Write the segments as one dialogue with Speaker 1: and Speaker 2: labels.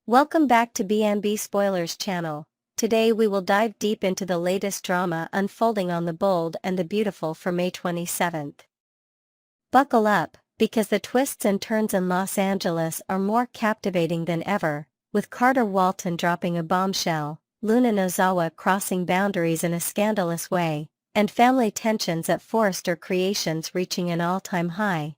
Speaker 1: Welcome back to B&B Spoilers channel. Today we will dive deep into the latest drama unfolding on The Bold and the Beautiful for May 27th. Buckle up, because the twists and turns in Los Angeles are more captivating than ever, with Carter Walton dropping a bombshell, Luna Nozawa crossing boundaries in a scandalous way, and family tensions at Forrester Creations reaching an all-time high.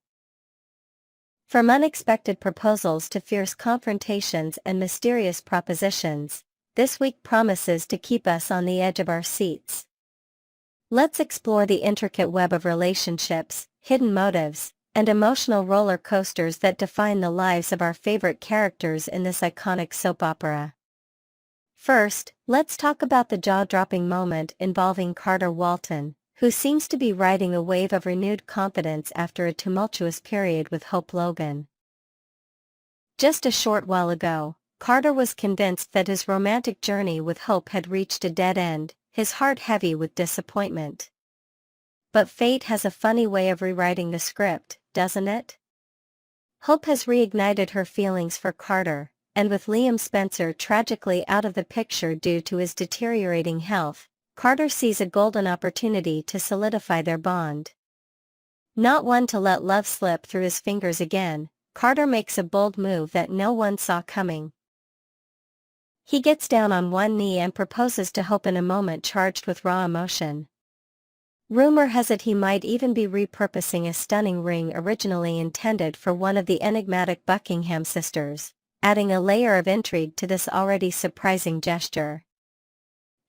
Speaker 1: From unexpected proposals to fierce confrontations and mysterious propositions, this week promises to keep us on the edge of our seats. Let's explore the intricate web of relationships, hidden motives, and emotional roller coasters that define the lives of our favorite characters in this iconic soap opera. First, let's talk about the jaw-dropping moment involving Carter Walton, who seems to be riding a wave of renewed confidence after a tumultuous period with Hope Logan. Just a short while ago, Carter was convinced that his romantic journey with Hope had reached a dead end, his heart heavy with disappointment. But fate has a funny way of rewriting the script, doesn't it? Hope has reignited her feelings for Carter, and with Liam Spencer tragically out of the picture due to his deteriorating health, Carter sees a golden opportunity to solidify their bond. Not one to let love slip through his fingers again, Carter makes a bold move that no one saw coming. He gets down on one knee and proposes to Hope in a moment charged with raw emotion. Rumor has it he might even be repurposing a stunning ring originally intended for one of the enigmatic Buckingham sisters, adding a layer of intrigue to this already surprising gesture.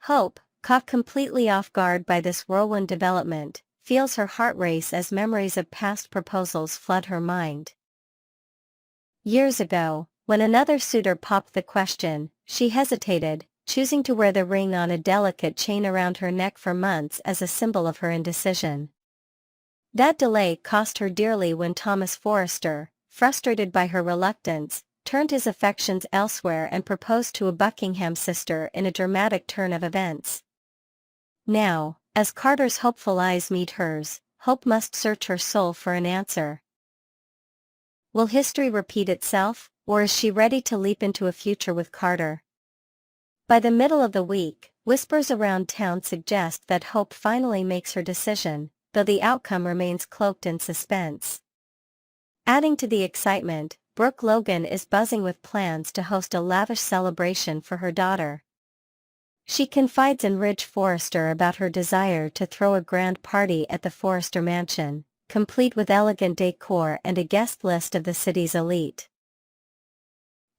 Speaker 1: Hope, caught completely off guard by this whirlwind development, feels her heart race as memories of past proposals flood her mind. Years ago, when another suitor popped the question, she hesitated, choosing to wear the ring on a delicate chain around her neck for months as a symbol of her indecision. That delay cost her dearly when Thomas Forrester, frustrated by her reluctance, turned his affections elsewhere and proposed to a Buckingham sister in a dramatic turn of events. Now, as Carter's hopeful eyes meet hers, Hope must search her soul for an answer. Will history repeat itself, or is she ready to leap into a future with Carter? By the middle of the week, whispers around town suggest that Hope finally makes her decision, though the outcome remains cloaked in suspense. Adding to the excitement, Brooke Logan is buzzing with plans to host a lavish celebration for her daughter. She confides in Ridge Forrester about her desire to throw a grand party at the Forrester mansion, complete with elegant decor and a guest list of the city's elite.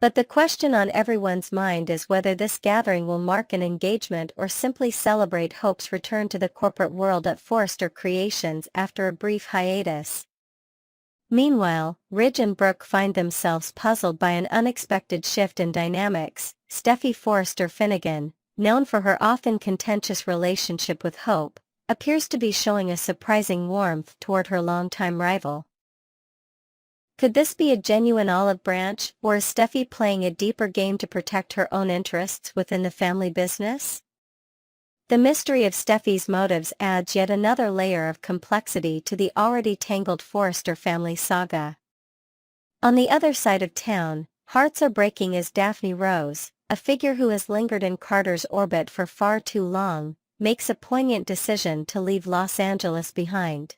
Speaker 1: But the question on everyone's mind is whether this gathering will mark an engagement or simply celebrate Hope's return to the corporate world at Forrester Creations after a brief hiatus. Meanwhile, Ridge and Brooke find themselves puzzled by an unexpected shift in dynamics. Steffi Forrester Finnegan, known for her often contentious relationship with Hope, appears to be showing a surprising warmth toward her longtime rival. Could this be a genuine olive branch, or is Steffi playing a deeper game to protect her own interests within the family business? The mystery of Steffi's motives adds yet another layer of complexity to the already tangled Forrester family saga. On the other side of town, hearts are breaking as Daphne Rose, a figure who has lingered in Carter's orbit for far too long, makes a poignant decision to leave Los Angeles behind.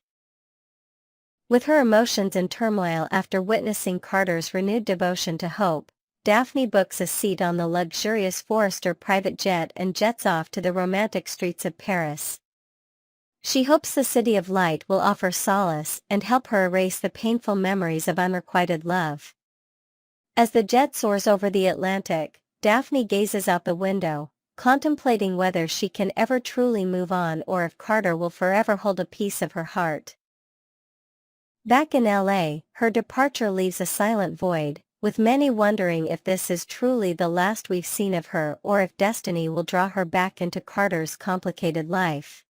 Speaker 1: With her emotions in turmoil after witnessing Carter's renewed devotion to Hope, Daphne books a seat on the luxurious Forrester private jet and jets off to the romantic streets of Paris. She hopes the City of Light will offer solace and help her erase the painful memories of unrequited love. As the jet soars over the Atlantic, Daphne gazes out the window, contemplating whether she can ever truly move on or if Carter will forever hold a piece of her heart. Back in LA, her departure leaves a silent void, with many wondering if this is truly the last we've seen of her or if destiny will draw her back into Carter's complicated life.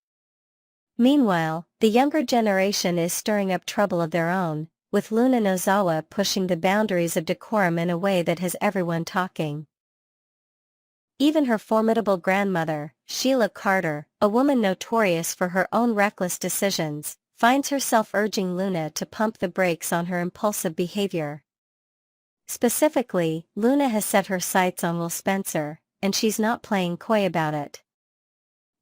Speaker 1: Meanwhile, the younger generation is stirring up trouble of their own, with Luna Nozawa pushing the boundaries of decorum in a way that has everyone talking. Even her formidable grandmother, Sheila Carter, a woman notorious for her own reckless decisions, finds herself urging Luna to pump the brakes on her impulsive behavior. Specifically, Luna has set her sights on Will Spencer, and she's not playing coy about it.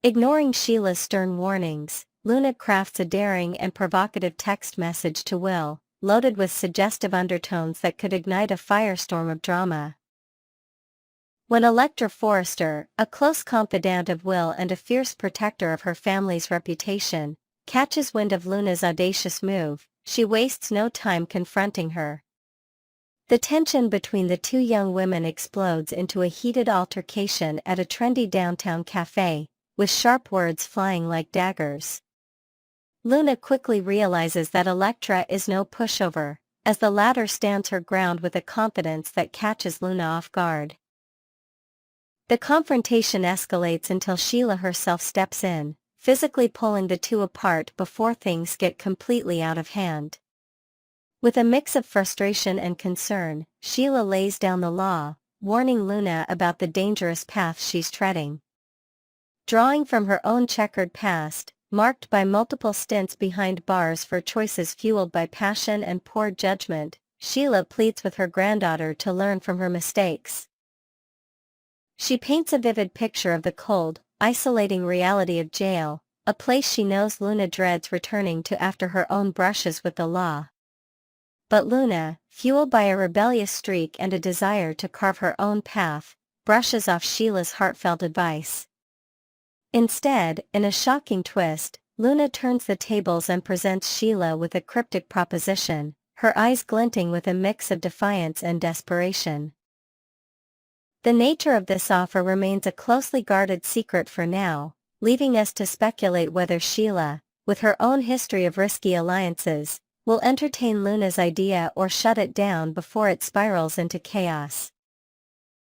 Speaker 1: Ignoring Sheila's stern warnings, Luna crafts a daring and provocative text message to Will, loaded with suggestive undertones that could ignite a firestorm of drama. When Electra Forrester, a close confidant of Will and a fierce protector of her family's reputation, catches wind of Luna's audacious move, she wastes no time confronting her. The tension between the two young women explodes into a heated altercation at a trendy downtown cafe, with sharp words flying like daggers. Luna quickly realizes that Electra is no pushover, as the latter stands her ground with a confidence that catches Luna off guard. The confrontation escalates until Sheila herself steps in, physically pulling the two apart before things get completely out of hand. With a mix of frustration and concern, Sheila lays down the law, warning Luna about the dangerous path she's treading. Drawing from her own checkered past, marked by multiple stints behind bars for choices fueled by passion and poor judgment, Sheila pleads with her granddaughter to learn from her mistakes. She paints a vivid picture of the cold, isolating reality of jail, a place she knows Luna dreads returning to after her own brushes with the law. But Luna, fueled by a rebellious streak and a desire to carve her own path, brushes off Sheila's heartfelt advice. Instead, in a shocking twist, Luna turns the tables and presents Sheila with a cryptic proposition, her eyes glinting with a mix of defiance and desperation. The nature of this offer remains a closely guarded secret for now, leaving us to speculate whether Sheila, with her own history of risky alliances, will entertain Luna's idea or shut it down before it spirals into chaos.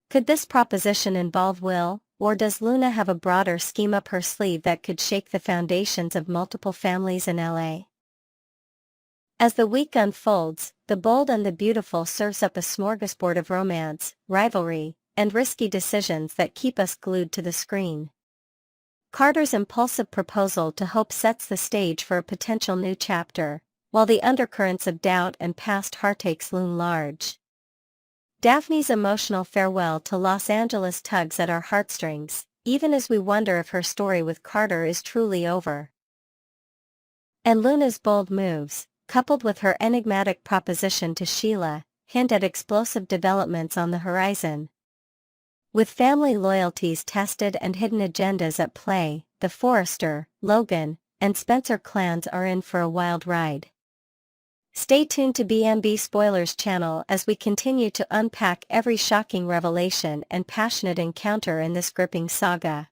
Speaker 1: Could this proposition involve Will, or does Luna have a broader scheme up her sleeve that could shake the foundations of multiple families in LA? As the week unfolds, The Bold and the Beautiful serves up a smorgasbord of romance, rivalry, and risky decisions that keep us glued to the screen. Carter's impulsive proposal to Hope sets the stage for a potential new chapter, while the undercurrents of doubt and past heartaches loom large. Daphne's emotional farewell to Los Angeles tugs at our heartstrings, even as we wonder if her story with Carter is truly over. And Luna's bold moves, coupled with her enigmatic proposition to Sheila, hint at explosive developments on the horizon. With family loyalties tested and hidden agendas at play, the Forrester, Logan, and Spencer clans are in for a wild ride. Stay tuned to BMB Spoilers channel as we continue to unpack every shocking revelation and passionate encounter in this gripping saga.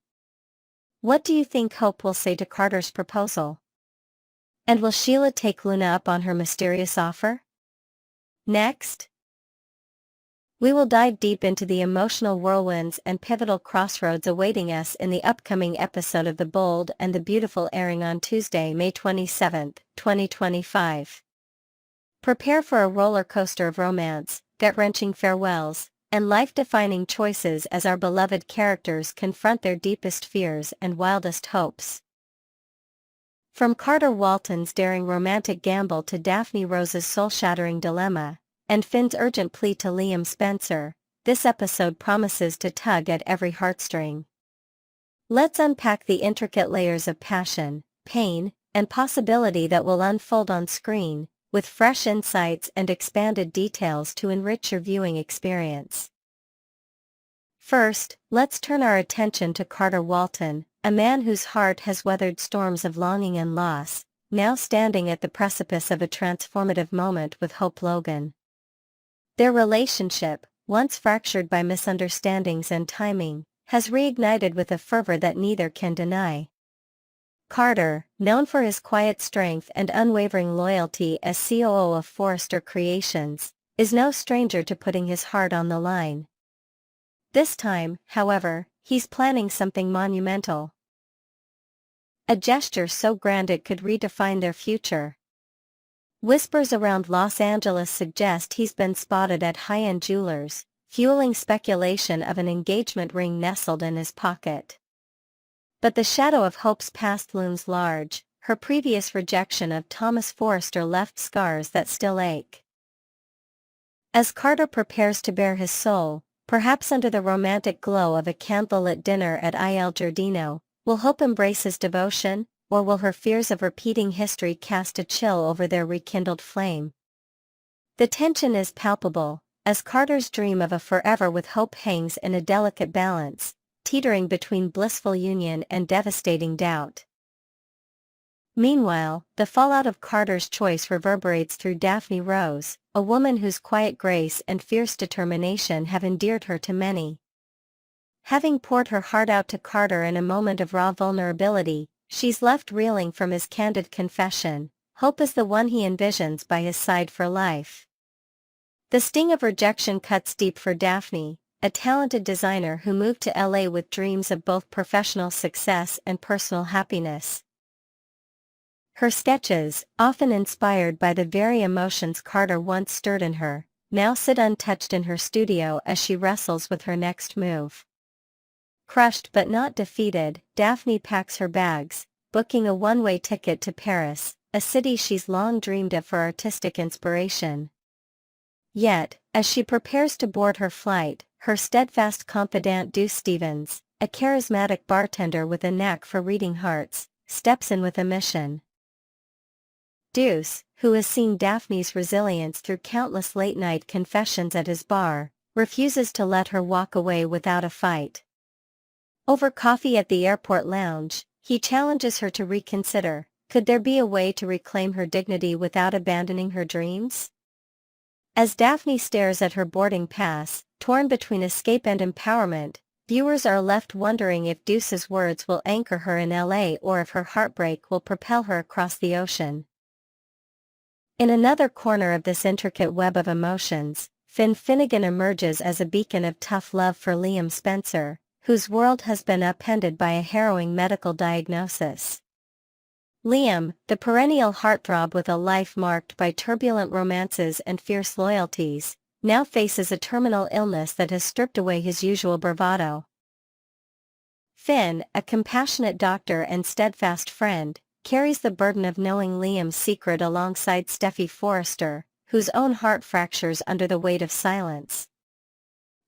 Speaker 1: What do you think Hope will say to Carter's proposal? And will Sheila take Luna up on her mysterious offer? Next, we will dive deep into the emotional whirlwinds and pivotal crossroads awaiting us in the upcoming episode of The Bold and the Beautiful, airing on Tuesday, May 27, 2025. Prepare for a roller coaster of romance, gut-wrenching farewells, and life-defining choices as our beloved characters confront their deepest fears and wildest hopes. From Carter Walton's daring romantic gamble to Daphne Rose's soul-shattering dilemma, and Finn's urgent plea to Liam Spencer, this episode promises to tug at every heartstring. Let's unpack the intricate layers of passion, pain, and possibility that will unfold on screen, with fresh insights and expanded details to enrich your viewing experience. First, let's turn our attention to Carter Walton, a man whose heart has weathered storms of longing and loss, now standing at the precipice of a transformative moment with Hope Logan. Their relationship, once fractured by misunderstandings and timing, has reignited with a fervor that neither can deny. Carter, known for his quiet strength and unwavering loyalty as COO of Forrester Creations, is no stranger to putting his heart on the line. This time, however, he's planning something monumental. A gesture so grand it could redefine their future. Whispers around Los Angeles suggest he's been spotted at high-end jewelers, fueling speculation of an engagement ring nestled in his pocket. But the shadow of Hope's past looms large. Her previous rejection of Thomas Forrester left scars that still ache. As Carter prepares to bare his soul, perhaps under the romantic glow of a candlelit dinner at Il Giardino, will hope embrace his devotion, or will her fears of repeating history cast a chill over their rekindled flame? The tension is palpable, as Carter's dream of a forever with hope hangs in a delicate balance, teetering between blissful union and devastating doubt. Meanwhile, the fallout of Carter's choice reverberates through Daphne Rose, a woman whose quiet grace and fierce determination have endeared her to many. Having poured her heart out to Carter in a moment of raw vulnerability, she's left reeling from his candid confession. Hope is the one he envisions by his side for life. The sting of rejection cuts deep for Daphne, a talented designer who moved to LA with dreams of both professional success and personal happiness. Her sketches, often inspired by the very emotions Carter once stirred in her, now sit untouched in her studio as she wrestles with her next move. Crushed but not defeated, Daphne packs her bags, booking a one-way ticket to Paris, a city she's long dreamed of for artistic inspiration. Yet, as she prepares to board her flight, her steadfast confidant Deuce Stevens, a charismatic bartender with a knack for reading hearts, steps in with a mission. Deuce, who has seen Daphne's resilience through countless late-night confessions at his bar, refuses to let her walk away without a fight. Over coffee at the airport lounge, he challenges her to reconsider. Could there be a way to reclaim her dignity without abandoning her dreams? As Daphne stares at her boarding pass, torn between escape and empowerment, viewers are left wondering if Deuce's words will anchor her in LA or if her heartbreak will propel her across the ocean. In another corner of this intricate web of emotions, Finn Finnegan emerges as a beacon of tough love for Liam Spencer, whose world has been upended by a harrowing medical diagnosis. Liam, the perennial heartthrob with a life marked by turbulent romances and fierce loyalties, now faces a terminal illness that has stripped away his usual bravado. Finn, a compassionate doctor and steadfast friend, carries the burden of knowing Liam's secret alongside Steffi Forrester, whose own heart fractures under the weight of silence.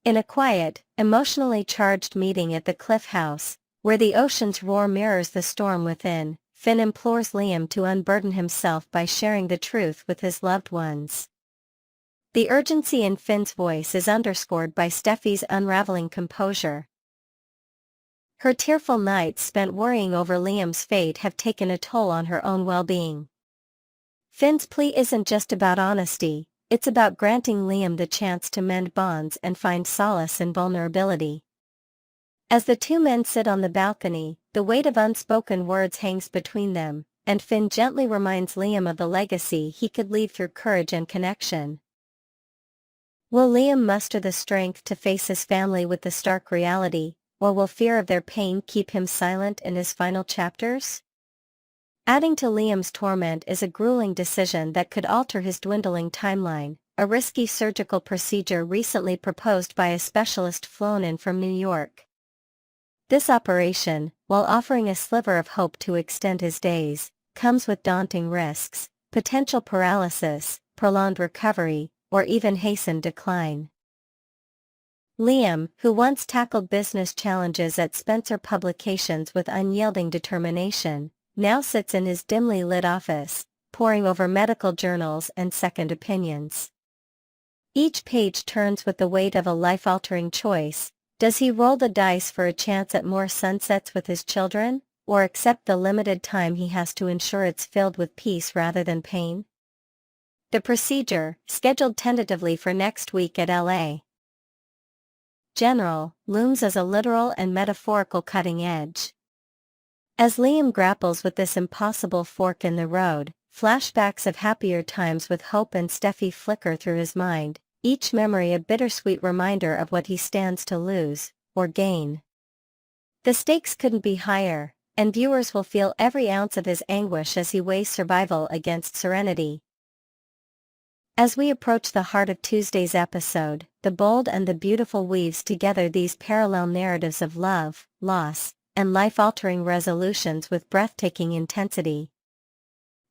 Speaker 1: In a quiet, emotionally charged meeting at the Cliff House, where the ocean's roar mirrors the storm within, Finn implores Liam to unburden himself by sharing the truth with his loved ones. The urgency in Finn's voice is underscored by Steffi's unraveling composure. Her tearful nights spent worrying over Liam's fate have taken a toll on her own well-being. Finn's plea isn't just about honesty, it's about granting Liam the chance to mend bonds and find solace in vulnerability. As the two men sit on the balcony, the weight of unspoken words hangs between them, and Finn gently reminds Liam of the legacy he could leave through courage and connection. Will Liam muster the strength to face his family with the stark reality, or will fear of their pain keep him silent in his final chapters? Adding to Liam's torment is a grueling decision that could alter his dwindling timeline, a risky surgical procedure recently proposed by a specialist flown in from New York. This operation, while offering a sliver of hope to extend his days, comes with daunting risks, potential paralysis, prolonged recovery, or even hastened decline. Liam, who once tackled business challenges at Spencer Publications with unyielding determination, now sits in his dimly lit office, poring over medical journals and second opinions. Each page turns with the weight of a life-altering choice. Does he roll the dice for a chance at more sunsets with his children, or accept the limited time he has to ensure it's filled with peace rather than pain? The procedure, scheduled tentatively for next week at LA General, looms as a literal and metaphorical cutting edge. As Liam grapples with this impossible fork in the road, flashbacks of happier times with Hope and Steffi flicker through his mind, each memory a bittersweet reminder of what he stands to lose, or gain. The stakes couldn't be higher, and viewers will feel every ounce of his anguish as he weighs survival against serenity. As we approach the heart of Tuesday's episode, The Bold and the Beautiful weaves together these parallel narratives of love, loss, and life-altering resolutions with breathtaking intensity.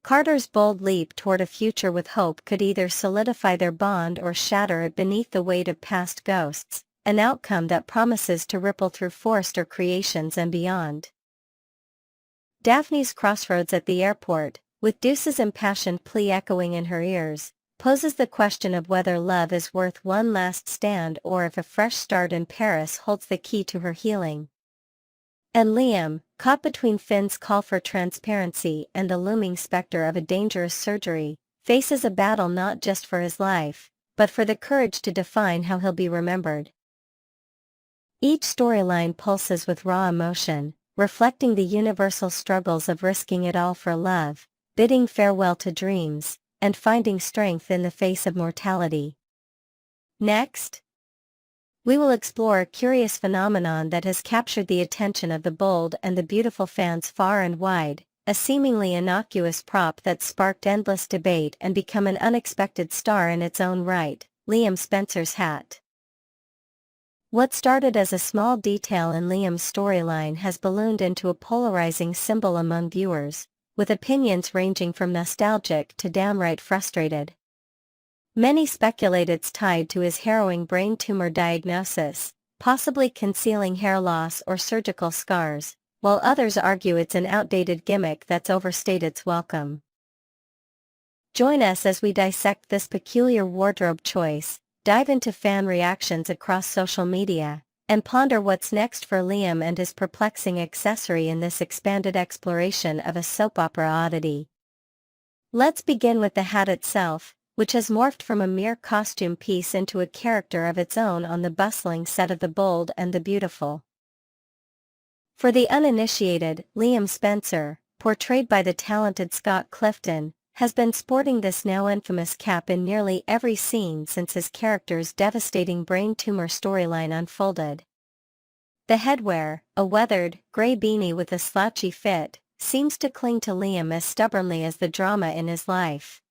Speaker 1: Carter's bold leap toward a future with hope could either solidify their bond or shatter it beneath the weight of past ghosts, an outcome that promises to ripple through Forrester creations and beyond. Daphne's crossroads at the airport, with Deuce's impassioned plea echoing in her ears, poses the question of whether love is worth one last stand or if a fresh start in Paris holds the key to her healing. And Liam, caught between Finn's call for transparency and the looming specter of a dangerous surgery, faces a battle not just for his life, but for the courage to define how he'll be remembered. Each storyline pulses with raw emotion, reflecting the universal struggles of risking it all for love, bidding farewell to dreams, and finding strength in the face of mortality. Next, we will explore a curious phenomenon that has captured the attention of the bold and the beautiful fans far and wide, a seemingly innocuous prop that sparked endless debate and become an unexpected star in its own right, Liam Spencer's hat. What started as a small detail in Liam's storyline has ballooned into a polarizing symbol among viewers, with opinions ranging from nostalgic to downright frustrated. Many speculate it's tied to his harrowing brain tumor diagnosis, possibly concealing hair loss or surgical scars, while others argue it's an outdated gimmick that's overstayed its welcome. Join us as we dissect this peculiar wardrobe choice, dive into fan reactions across social media, and ponder what's next for Liam and his perplexing accessory in this expanded exploration of a soap opera oddity. Let's begin with the hat itself, which has morphed from a mere costume piece into a character of its own on the bustling set of The Bold and the Beautiful. For the uninitiated, Liam Spencer, portrayed by the talented Scott Clifton, has been sporting this now infamous cap in nearly every scene since his character's devastating brain tumor storyline unfolded. The headwear, a weathered, grey beanie with a slouchy fit, seems to cling to Liam as stubbornly as the drama in his life.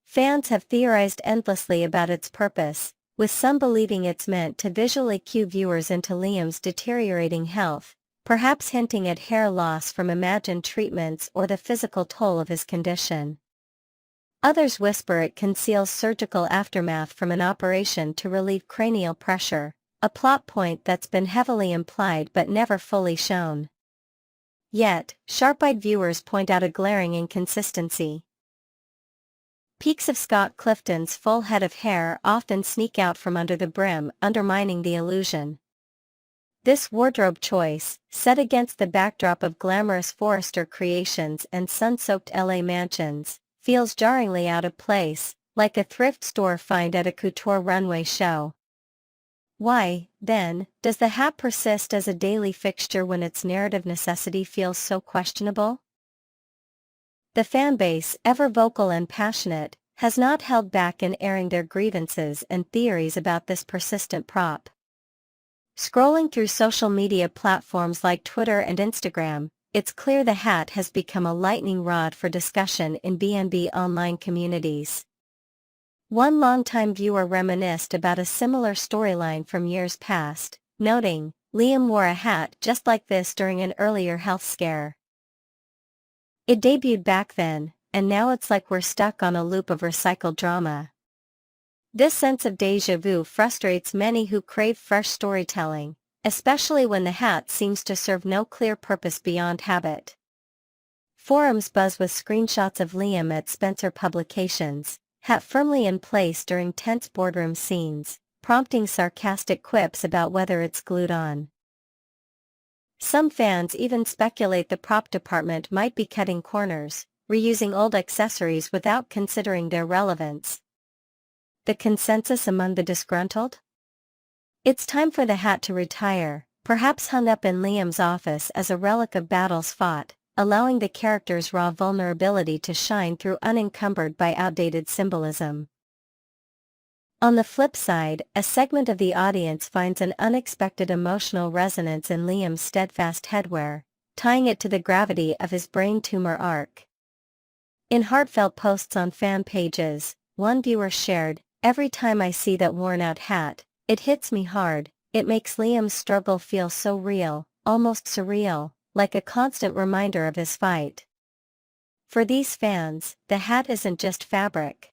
Speaker 1: Fans have theorized endlessly about its purpose, with some believing it's meant to visually cue viewers into Liam's deteriorating health, perhaps hinting at hair loss from imagined treatments or the physical toll of his condition. Others whisper it conceals surgical aftermath from an operation to relieve cranial pressure, a plot point that's been heavily implied but never fully shown. Yet, sharp-eyed viewers point out a glaring inconsistency. Peaks of Scott Clifton's full head of hair often sneak out from under the brim, undermining the illusion. This wardrobe choice, set against the backdrop of glamorous Forrester creations and sun-soaked LA mansions, feels jarringly out of place, like a thrift store find at a couture runway show. Why, then, does the hat persist as a daily fixture when its narrative necessity feels so questionable? The fanbase, ever vocal and passionate, has not held back in airing their grievances and theories about this persistent prop. Scrolling through social media platforms like Twitter and Instagram, it's clear the hat has become a lightning rod for discussion in B&B online communities. One longtime viewer reminisced about a similar storyline from years past, noting, "Liam wore a hat just like this during an earlier health scare. It debuted back then, and now it's like we're stuck on a loop of recycled drama." This sense of déjà vu frustrates many who crave fresh storytelling, especially when the hat seems to serve no clear purpose beyond habit. Forums buzz with screenshots of Liam at Spencer publications, hat firmly in place during tense boardroom scenes, prompting sarcastic quips about whether it's glued on. Some fans even speculate the prop department might be cutting corners, reusing old accessories without considering their relevance. The consensus among the disgruntled? It's time for the hat to retire, perhaps hung up in Liam's office as a relic of battles fought, allowing the character's raw vulnerability to shine through unencumbered by outdated symbolism. On the flip side, a segment of the audience finds an unexpected emotional resonance in Liam's steadfast headwear, tying it to the gravity of his brain tumor arc. In heartfelt posts on fan pages, one viewer shared, "Every time I see that worn-out hat, it hits me hard. It makes Liam's struggle feel so real, almost surreal, like a constant reminder of his fight." For these fans, the hat isn't just fabric.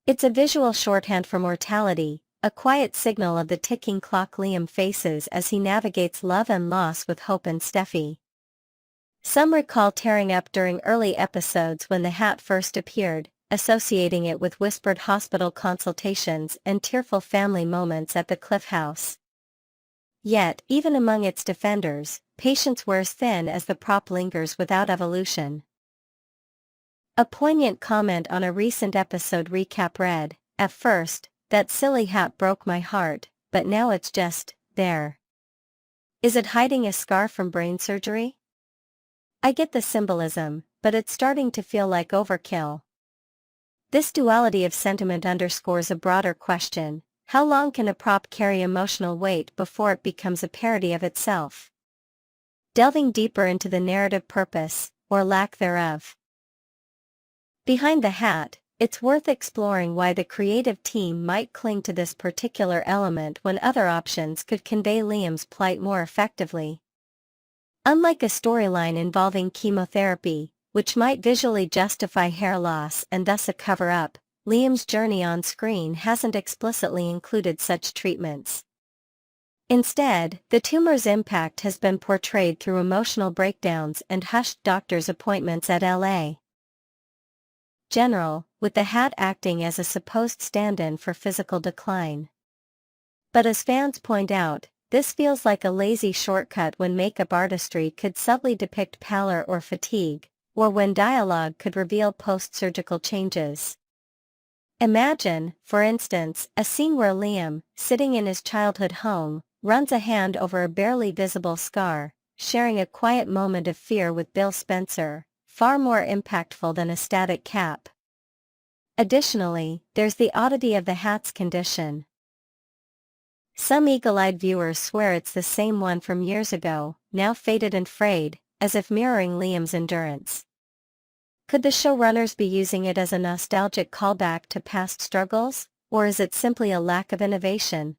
Speaker 1: It's a visual shorthand for mortality, a quiet signal of the ticking clock Liam faces as he navigates love and loss with Hope and Steffi. Some recall tearing up during early episodes when the hat first appeared, associating it with whispered hospital consultations and tearful family moments at the Cliff House. Yet, even among its defenders, patience wears thin as the prop lingers without evolution. A poignant comment on a recent episode recap read, "At first, that silly hat broke my heart, but now it's just, there. Is it hiding a scar from brain surgery? I get the symbolism, but it's starting to feel like overkill." This duality of sentiment underscores a broader question: how long can a prop carry emotional weight before it becomes a parody of itself? Delving deeper into the narrative purpose, or lack thereof. Behind the hat, it's worth exploring why the creative team might cling to this particular element when other options could convey Liam's plight more effectively. Unlike a storyline involving chemotherapy, which might visually justify hair loss and thus a cover-up, Liam's journey on screen hasn't explicitly included such treatments. Instead, the tumor's impact has been portrayed through emotional breakdowns and hushed doctor's appointments at L.A. General, with the hat acting as a supposed stand-in for physical decline. But as fans point out, this feels like a lazy shortcut when makeup artistry could subtly depict pallor or fatigue, or when dialogue could reveal post-surgical changes. Imagine, for instance, a scene where Liam, sitting in his childhood home, runs a hand over a barely visible scar, sharing a quiet moment of fear with Bill Spencer, far more impactful than a static cap. Additionally, there's the oddity of the hat's condition. Some eagle-eyed viewers swear it's the same one from years ago, now faded and frayed, as if mirroring Liam's endurance. Could the showrunners be using it as a nostalgic callback to past struggles, or is it simply a lack of innovation?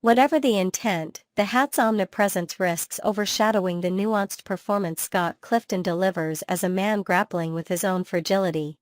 Speaker 1: Whatever the intent, the hat's omnipresence risks overshadowing the nuanced performance Scott Clifton delivers as a man grappling with his own fragility.